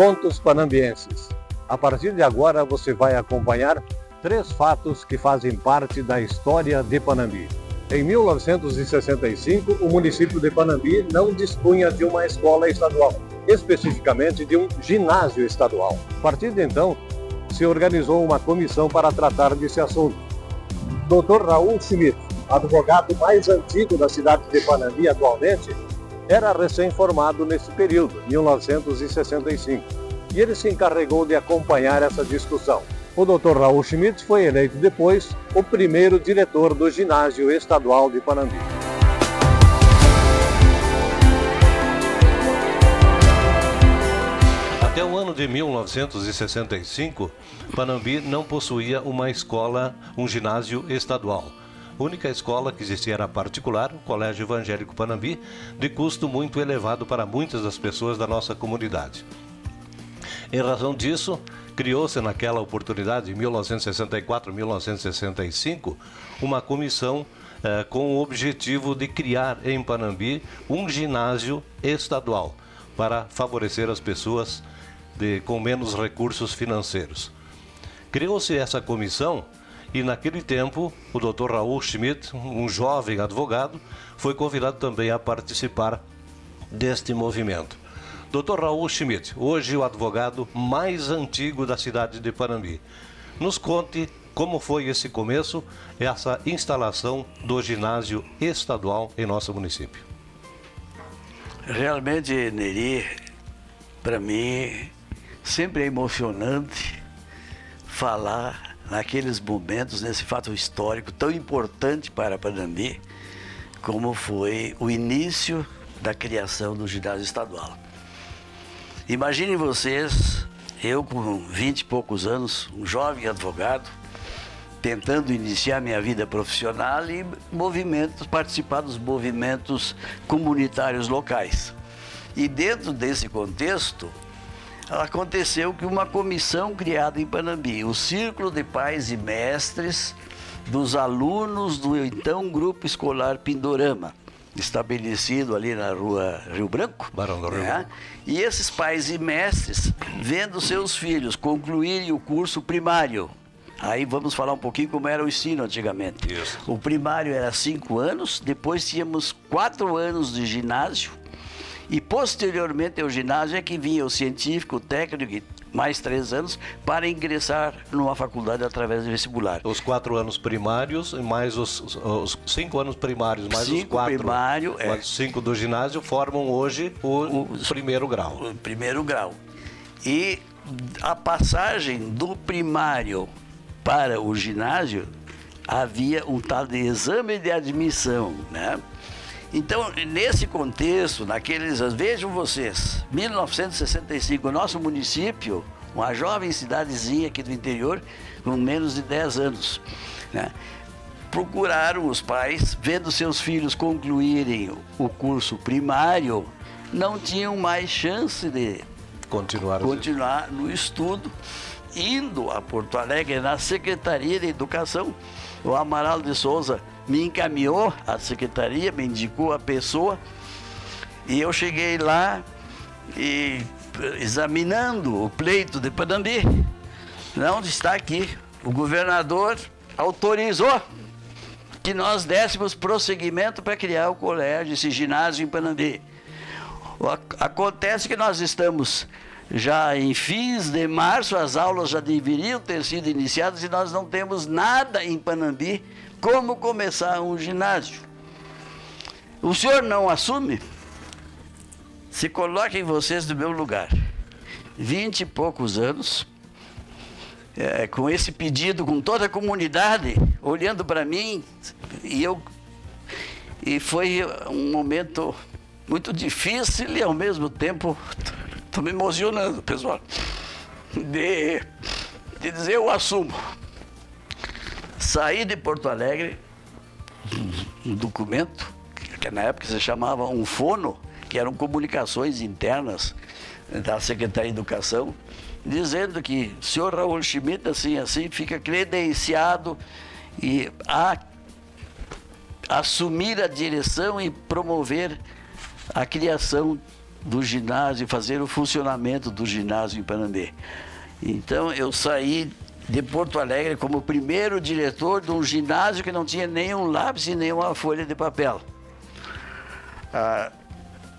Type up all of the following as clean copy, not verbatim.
Contos Panambienses. A partir de agora você vai acompanhar 3 fatos que fazem parte da história de Panambi. Em 1965, o município de Panambi não dispunha de uma escola estadual, especificamente de um ginásio estadual. A partir de então, se organizou uma comissão para tratar desse assunto. Dr. Raul Schmidt, advogado mais antigo da cidade de Panambi atualmente, era recém-formado nesse período, 1965, e ele se encarregou de acompanhar essa discussão. O Dr. Raul Schmidt foi eleito depois o primeiro diretor do Ginásio Estadual de Panambi. Até o ano de 1965, Panambi não possuía uma escola, um ginásio estadual. A única escola que existia era particular, o Colégio Evangélico Panambi, de custo muito elevado para muitas das pessoas da nossa comunidade. Em razão disso, criou-se naquela oportunidade, em 1964, 1965, uma comissão com o objetivo de criar em Panambi um ginásio estadual para favorecer as pessoas com menos recursos financeiros. Criou-se essa comissão e naquele tempo o Dr. Raul Schmidt, um jovem advogado, foi convidado também a participar deste movimento. Dr. Raul Schmidt, hoje o advogado mais antigo da cidade de Panambi. Nos conte como foi esse começo, essa instalação do ginásio estadual em nosso município. Realmente, Neri, para mim, sempre é emocionante falar naqueles momentos, nesse fato histórico tão importante para Panambi, como foi o início da criação do ginásio estadual. Imaginem vocês, eu com 20 e poucos anos, um jovem advogado, tentando iniciar minha vida profissional e participar dos movimentos comunitários locais. E dentro desse contexto, aconteceu que uma comissão criada em Panambi, o Círculo de Pais e Mestres dos alunos do então Grupo Escolar Pindorama, estabelecido ali na rua Rio Branco. Barão do Rio Branco. E esses pais e mestres, vendo seus filhos concluírem o curso primário, aí vamos falar um pouquinho como era o ensino antigamente. Isso. O primário era 5 anos, depois tínhamos 4 anos de ginásio, e posteriormente ao ginásio é que vinha o científico, o técnico, mais 3 anos, para ingressar numa faculdade através do vestibular. Os 4 anos primários, mais os 5 anos primários, mais os 4, primário, mais 5 do ginásio, formam hoje o primeiro grau. O primeiro grau. E a passagem do primário para o ginásio, havia um tal de exame de admissão, né? Então, nesse contexto, vejam vocês, 1965, o nosso município, uma jovem cidadezinha aqui do interior, com menos de 10 anos, né? Procuraram os pais, vendo seus filhos concluírem o curso primário, não tinham mais chance de continuar no estudo, indo a Porto Alegre, na Secretaria de Educação. O Amaral de Souza me encaminhou à secretaria, me indicou a pessoa, e eu cheguei lá e, examinando o pleito de Panambi, onde está aqui, o governador autorizou que nós dessemos prosseguimento para criar o colégio, esse ginásio em Panambi. Acontece que nós estamos já em fins de março, as aulas já deveriam ter sido iniciadas e nós não temos nada em Panambi como começar um ginásio. O senhor não assume? Se coloquem vocês no meu lugar. 20 e poucos anos, com esse pedido, com toda a comunidade olhando para mim, e foi um momento muito difícil e ao mesmo tempo, estou me emocionando, pessoal, de dizer eu assumo. Saí de Porto Alegre, um documento, que na época se chamava um fono, que eram comunicações internas da Secretaria de Educação, dizendo que o senhor Raul Schmidt, assim, fica credenciado e a assumir a direção e promover a criação do ginásio, fazer o funcionamento do ginásio em Panambi. Então eu saí de Porto Alegre como primeiro diretor de um ginásio que não tinha nenhum lápis e nenhuma folha de papel.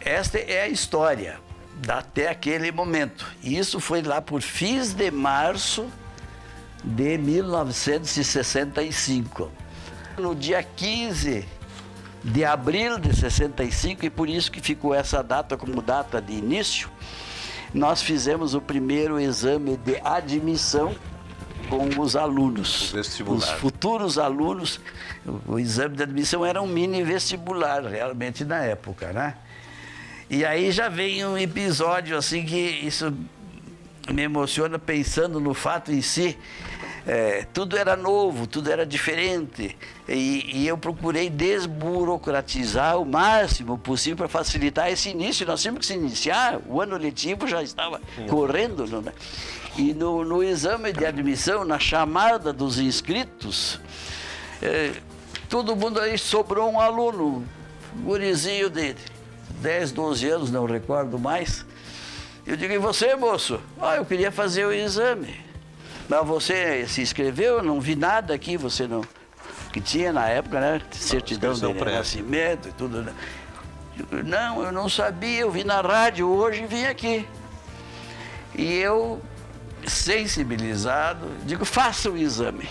Esta é a história até aquele momento. Isso foi lá por fins de março de 1965. No dia 15 de abril de 65, e por isso que ficou essa data como data de início, nós fizemos o primeiro exame de admissão com os alunos, os futuros alunos. O exame de admissão era um mini vestibular, realmente, na época, né? E aí já vem um episódio assim que isso me emociona pensando no fato em si. Tudo era novo, tudo era diferente, e eu procurei desburocratizar o máximo possível para facilitar esse início. Nós tínhamos que se iniciar, o ano letivo já estava correndo, né? E no exame de admissão, na chamada dos inscritos, todo mundo aí sobrou um aluno, um gurizinho de 10, 12 anos, não recordo mais. Eu digo: e você, moço? Eu queria fazer o exame. Mas você se inscreveu? Não vi nada aqui, você não... Que tinha na época, né? Certidão de nascimento e tudo, né? Não, eu não sabia, eu vi na rádio hoje e vim aqui. E eu, sensibilizado, digo: faça o exame.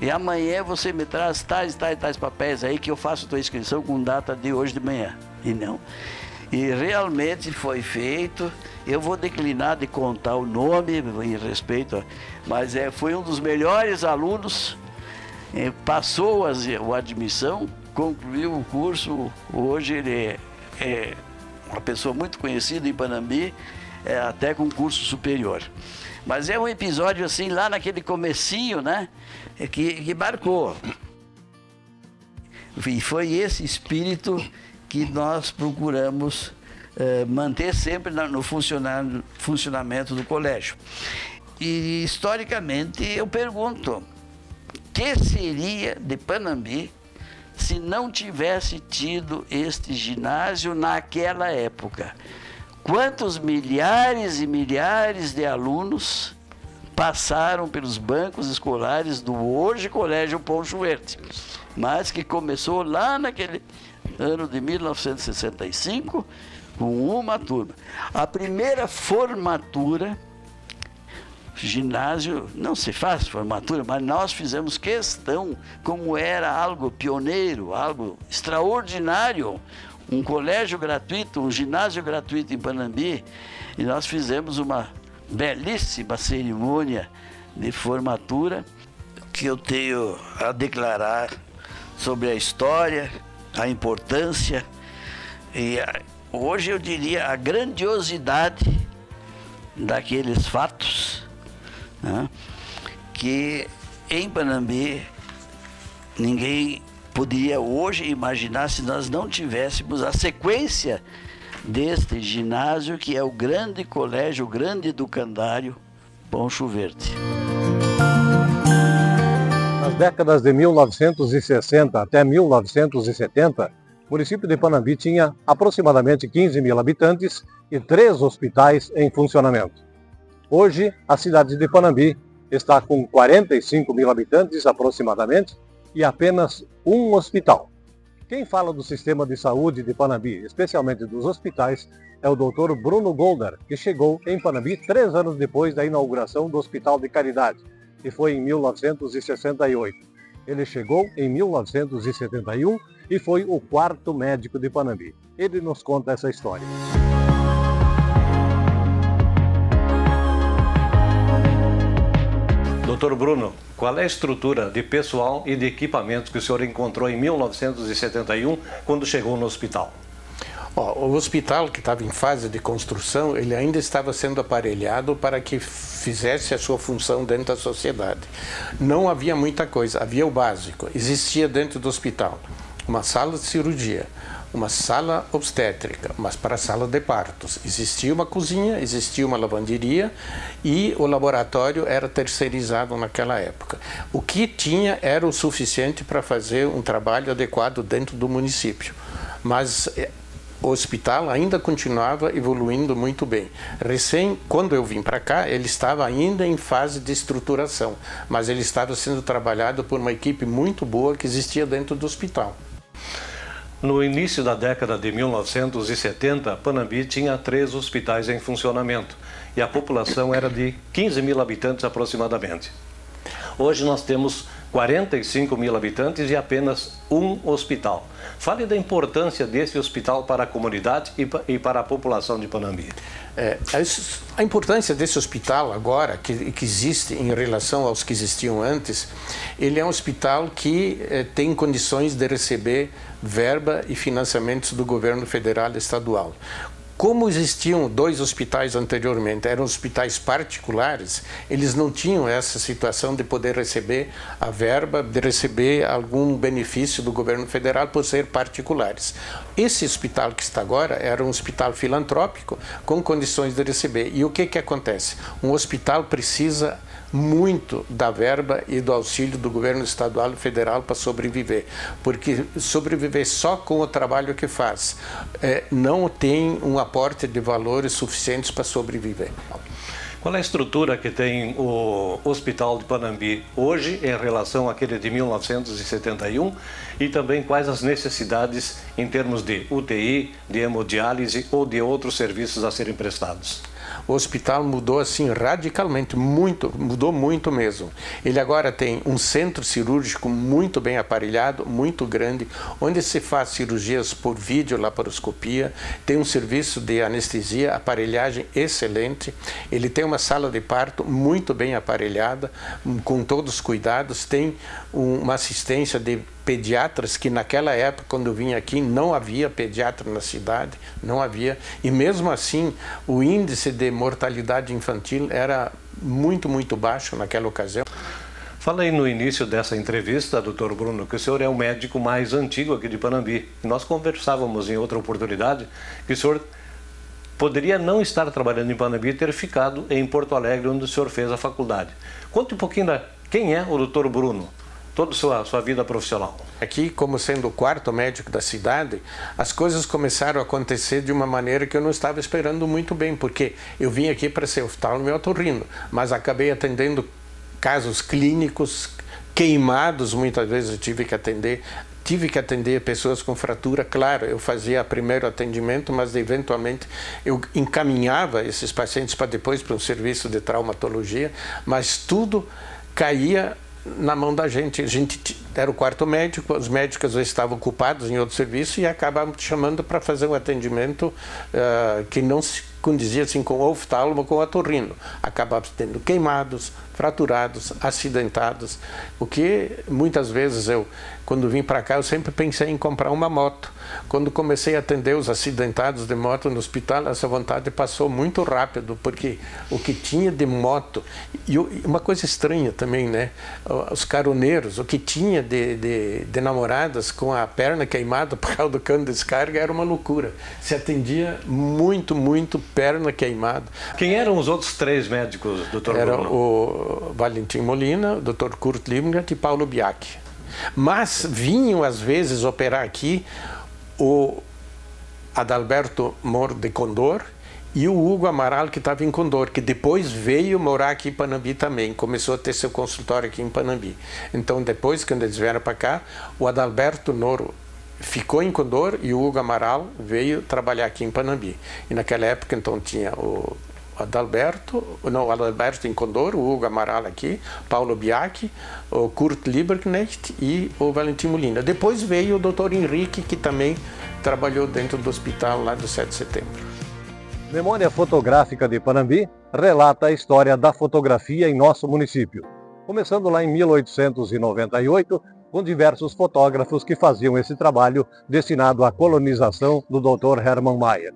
E amanhã você me traz tais papéis aí que eu faço a tua inscrição com data de hoje de manhã. E não. E realmente foi feito. Eu vou declinar de contar o nome em respeito, mas foi um dos melhores alunos, passou a admissão, concluiu o curso. Hoje ele é uma pessoa muito conhecida em Panambi, até com curso superior. Mas é um episódio assim, lá naquele comecinho, né, que marcou. E foi esse espírito que nós procuramos manter sempre no funcionamento do colégio. E, historicamente, eu pergunto: que seria de Panambi se não tivesse tido este ginásio naquela época? Quantos milhares e milhares de alunos passaram pelos bancos escolares do hoje Colégio Poncho Verde, mas que começou lá naquele ano de 1965, com uma turma. A primeira formatura, ginásio, não se faz formatura, mas nós fizemos questão, como era algo pioneiro, algo extraordinário, um colégio gratuito, um ginásio gratuito em Panambi, e nós fizemos uma belíssima cerimônia de formatura que eu tenho a declarar sobre a história, a importância e hoje eu diria a grandiosidade daqueles fatos, né, que em Panambi ninguém poderia hoje imaginar se nós não tivéssemos a sequência deste ginásio, que é o grande colégio, o grande educandário Poncho Verde. Nas décadas de 1960 até 1970, o município de Panambi tinha aproximadamente 15 mil habitantes e 3 hospitais em funcionamento. Hoje, a cidade de Panambi está com 45 mil habitantes aproximadamente e apenas um hospital. Quem fala do sistema de saúde de Panambi, especialmente dos hospitais, é o Dr. Bruno Golder, que chegou em Panambi 3 anos depois da inauguração do Hospital de Caridade, que foi em 1968. Ele chegou em 1971 e foi o 4º médico de Panambi. Ele nos conta essa história. Doutor Bruno, qual é a estrutura de pessoal e de equipamentos que o senhor encontrou em 1971, quando chegou no hospital? O hospital, que estava em fase de construção, ele ainda estava sendo aparelhado para que fizesse a sua função dentro da sociedade. Não havia muita coisa, havia o básico. Existia dentro do hospital uma sala de cirurgia, uma sala obstétrica, mas para a sala de partos. Existia uma cozinha, existia uma lavanderia e o laboratório era terceirizado naquela época. O que tinha era o suficiente para fazer um trabalho adequado dentro do município. Mas o hospital ainda continuava evoluindo muito bem. Quando eu vim para cá, ele estava ainda em fase de estruturação, mas ele estava sendo trabalhado por uma equipe muito boa que existia dentro do hospital. No início da década de 1970, Panambi tinha 3 hospitais em funcionamento e a população era de 15 mil habitantes aproximadamente. Hoje nós temos 45 mil habitantes e apenas um hospital. Fale da importância desse hospital para a comunidade e para a população de Panambi. A importância desse hospital agora, que existe em relação aos que existiam antes, ele é um hospital que tem condições de receber verba e financiamentos do governo federal e estadual. Como existiam 2 hospitais anteriormente, eram hospitais particulares, eles não tinham essa situação de poder receber a verba, de receber algum benefício do governo federal por ser particulares. Esse hospital que está agora era um hospital filantrópico com condições de receber. E o que acontece? Um hospital precisa muito da verba e do auxílio do governo estadual e federal para sobreviver, porque sobreviver só com o trabalho que faz não tem um aporte de valores suficientes para sobreviver. Qual é a estrutura que tem o Hospital de Panambi hoje em relação àquele de 1971 e também quais as necessidades em termos de UTI, de hemodiálise ou de outros serviços a serem prestados? O hospital mudou assim radicalmente, mudou muito mesmo. Ele agora tem um centro cirúrgico muito bem aparelhado, muito grande, onde se faz cirurgias por videolaparoscopia, tem um serviço de anestesia, aparelhagem excelente, ele tem uma sala de parto muito bem aparelhada, com todos os cuidados, tem uma assistência de pediatras, que naquela época, quando eu vim aqui, não havia pediatra na cidade, não havia, e mesmo assim o índice de mortalidade infantil era muito baixo naquela ocasião. Falei no início dessa entrevista, doutor Bruno, que o senhor é o médico mais antigo aqui de Panambi. Nós conversávamos em outra oportunidade que o senhor poderia não estar trabalhando em Panambi e ter ficado em Porto Alegre, onde o senhor fez a faculdade. Conte um pouquinho quem é o doutor Bruno, toda a sua vida profissional. Aqui, como sendo o 4º médico da cidade, as coisas começaram a acontecer de uma maneira que eu não estava esperando muito bem, porque eu vim aqui para ser oftalmo e otorrino, mas acabei atendendo casos clínicos, queimados, muitas vezes eu tive que atender pessoas com fratura. Claro, eu fazia primeiro atendimento, mas eventualmente eu encaminhava esses pacientes para depois para um serviço de traumatologia, mas tudo caía na mão da gente. A gente era o 4º médico, os médicos estavam ocupados em outro serviço e acabavam chamando para fazer um atendimento que não se condizia assim com o oftalmo, com o otorrino. Acabava tendo queimados, fraturados, acidentados, o que muitas vezes quando vim para cá, eu sempre pensei em comprar uma moto. Quando comecei a atender os acidentados de moto no hospital, essa vontade passou muito rápido, porque o que tinha de moto, e uma coisa estranha também, né? Os caroneiros, o que tinha de namoradas com a perna queimada por causa do cano de descarga era uma loucura. Se atendia muito perna queimada. Quem eram os outros 3 médicos, doutor Bruno? Era o Valentim Molina, o Dr. Kurt Liebgart e Paulo Biak. Mas vinham às vezes operar aqui o Adalberto Mor de Condor e o Hugo Amaral, que estava em Condor, que depois veio morar aqui em Panambi também, começou a ter seu consultório aqui em Panambi. Então depois, quando eles vieram para cá, o Adalberto Noro ficou em Condor e o Hugo Amaral veio trabalhar aqui em Panambi. E naquela época então tinha o Adalberto em Condor, o Hugo Amaral aqui, Paulo Biak, o Kurt Liebknecht e o Valentim Molina. Depois veio o Dr. Henrique, que também trabalhou dentro do hospital lá do 7 de setembro. Memória Fotográfica de Panambi relata a história da fotografia em nosso município, começando lá em 1898, com diversos fotógrafos que faziam esse trabalho destinado à colonização do Dr. Hermann Mayer.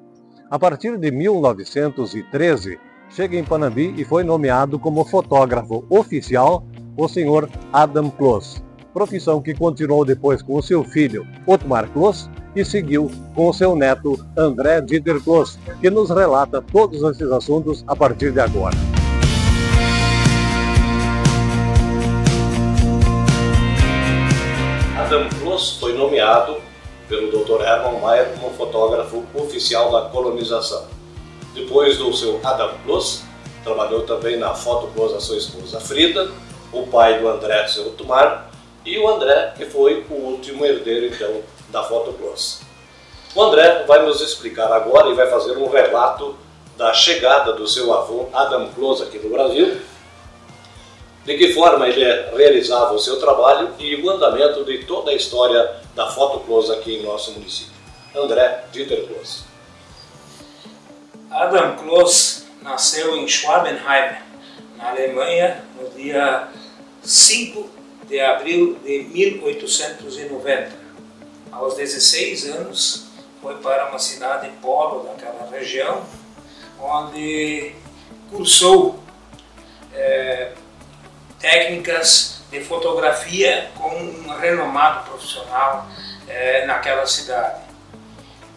A partir de 1913, chega em Panambi e foi nomeado como fotógrafo oficial o Sr. Adam Kloss, profissão que continuou depois com o seu filho, Otmar Kloss, e seguiu com o seu neto, André Dieter Kloss, que nos relata todos esses assuntos a partir de agora. Adam Kloss foi nomeado pelo Dr. Hermann Mayer como fotógrafo oficial da colonização. Depois do seu Adam Close, trabalhou também na Foto Close a sua esposa Frida, o pai do André, seu Otmar, e o André, que foi o último herdeiro então da Foto Close. O André vai nos explicar agora e vai fazer um relato da chegada do seu avô Adam Close aqui no Brasil, de que forma ele realizava o seu trabalho e o andamento de toda a história da Foto Close aqui em nosso município. André Dieter Close. Adam Close nasceu em Schwabenheim, na Alemanha, no dia 5 de abril de 1890. Aos 16 anos, foi para uma cidade polo daquela região, onde cursou técnicas de fotografia com um renomado profissional naquela cidade.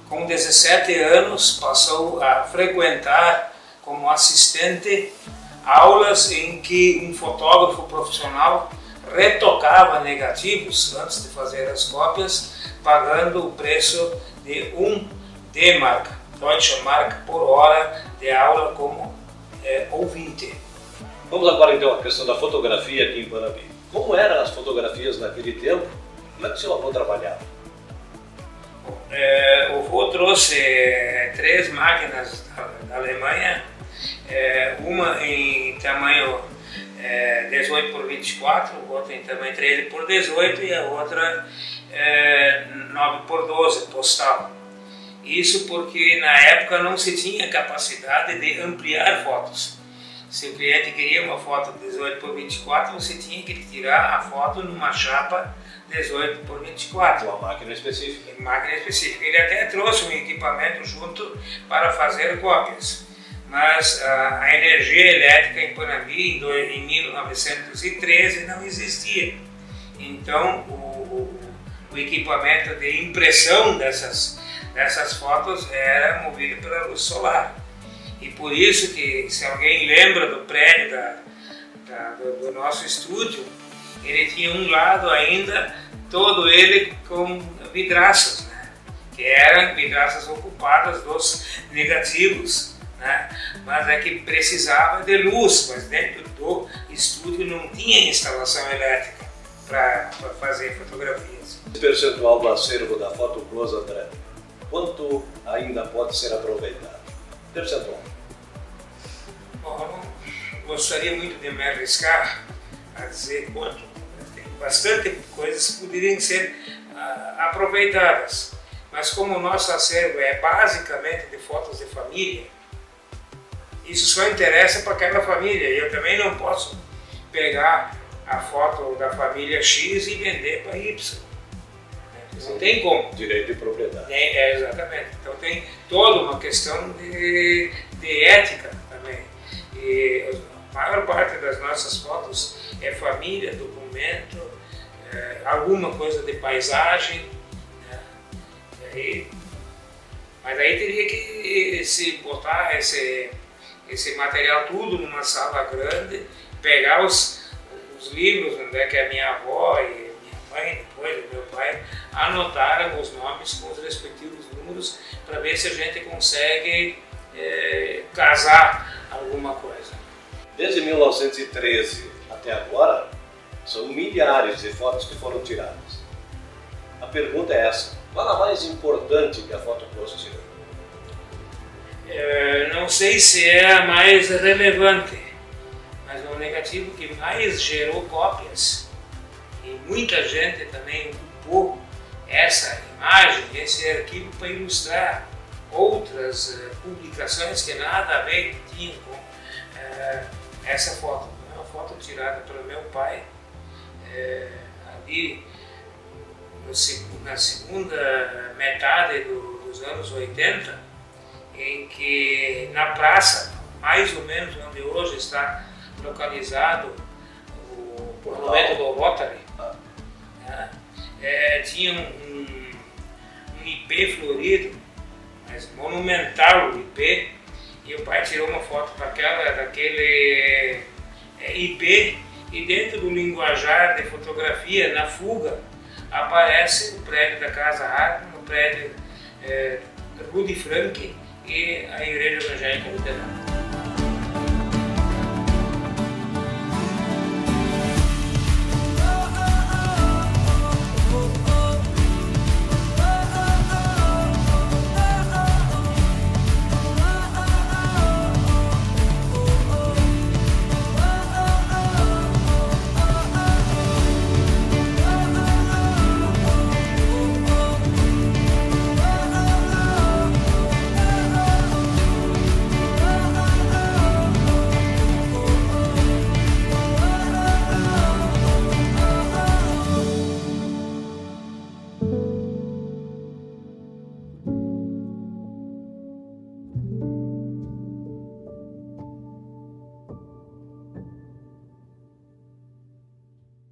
Com 17 anos, passou a frequentar como assistente aulas em que um fotógrafo profissional retocava negativos antes de fazer as cópias, pagando o preço de 1 D-Mark, Deutsche Mark, por hora de aula como ouvinte. Vamos agora então à questão da fotografia aqui em Panambi. Como eram as fotografias naquele tempo? Como é que o seu avô trabalhava? O avô trouxe 3 máquinas da Alemanha, uma em tamanho 18 por 24, outra em tamanho 13 por 18 e a outra 9 por 12 postal. Isso porque na época não se tinha capacidade de ampliar fotos. Se o cliente queria uma foto 18 por 24, você tinha que tirar a foto numa chapa 18 por 24. Uma máquina específica. Máquina específica. Ele até trouxe um equipamento junto para fazer cópias. Mas a energia elétrica em Panambi em 1913 não existia. Então o equipamento de impressão dessas fotos era movido pela luz solar. E por isso que, se alguém lembra do prédio do nosso estúdio, ele tinha um lado ainda, todo ele com vidraças, né? Que eram vidraças ocupadas dos negativos, né? Mas é que precisava de luz, mas dentro do estúdio não tinha instalação elétrica para fazer fotografias. Esse percentual do acervo da Foto Close, André, quanto ainda pode ser aproveitado? Percentual. Bom, eu não gostaria muito de me arriscar a dizer quanto. Tem bastante coisas que poderiam ser aproveitadas, mas como o nosso acervo é basicamente de fotos de família, isso só interessa para aquela família, e eu também não posso pegar a foto da família X e vender para Y. Não tem como. Direito de propriedade. Exatamente. Então tem toda uma questão de ética também. E a maior parte das nossas fotos é família, documento, alguma coisa de paisagem. Né? Mas aí teria que se botar esse material tudo numa sala grande, pegar os livros onde é que a minha avó e minha mãe, depois meu pai, anotaram os nomes com os respectivos números para ver se a gente consegue casar alguma coisa. Desde 1913 até agora, são milhares de fotos que foram tiradas. A pergunta é essa: qual a mais importante que a Foto Close tirou? Não sei se é a mais relevante, mas o negativo que mais gerou cópias, e muita gente também ocupou essa imagem, esse arquivo para ilustrar outras publicações que nada a ver que tinham com essa foto. É uma foto tirada pelo meu pai ali na segunda metade dos anos 80, em que na praça, mais ou menos onde hoje está localizado o monumento do Rotary, tinha um IP florido, mas monumental o IP, e o pai tirou uma foto daquele IP, e dentro do linguajar de fotografia, na fuga, aparece o prédio da Casa Hartmann, prédio Rudy Frank e a Igreja Evangélica Luterana.